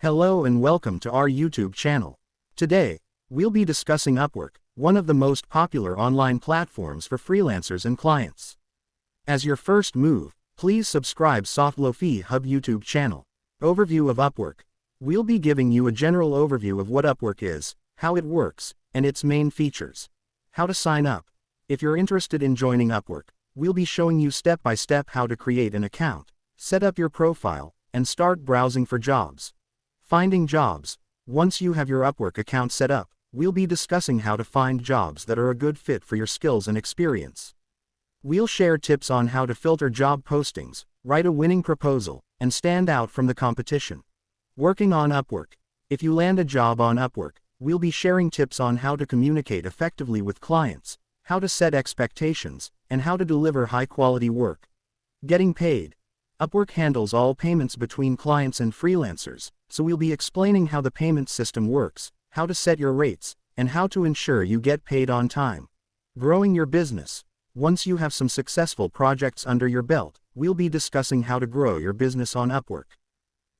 Hello and welcome to our YouTube channel. Today, we'll be discussing Upwork, one of the most popular online platforms for freelancers and clients. As your first move, please subscribe Softlofihub YouTube channel. Overview of Upwork. We'll be giving you a general overview of what Upwork is, how it works, and its main features. How to sign up. If you're interested in joining Upwork, we'll be showing you step by step how to create an account, set up your profile, and start browsing for jobs. Finding jobs. Once you have your Upwork account set up, we'll be discussing how to find jobs that are a good fit for your skills and experience. We'll share tips on how to filter job postings, write a winning proposal, and stand out from the competition. Working on Upwork. If you land a job on Upwork, we'll be sharing tips on how to communicate effectively with clients, how to set expectations, and how to deliver high-quality work. Getting paid. Upwork handles all payments between clients and freelancers, so we'll be explaining how the payment system works, how to set your rates, and how to ensure you get paid on time. Growing your business. Once you have some successful projects under your belt, we'll be discussing how to grow your business on Upwork.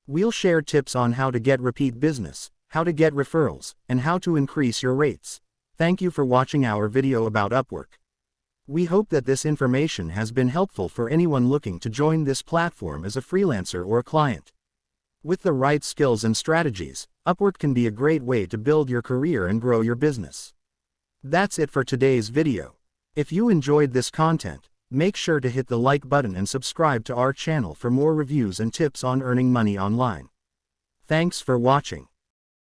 We'll share tips on how to get repeat business, how to get referrals, and how to increase your rates. Thank you for watching our video about Upwork. We hope that this information has been helpful for anyone looking to join this platform as a freelancer or a client. With the right skills and strategies, Upwork can be a great way to build your career and grow your business. That's it for today's video. If you enjoyed this content, make sure to hit the like button and subscribe to our channel for more reviews and tips on earning money online. Thanks for watching.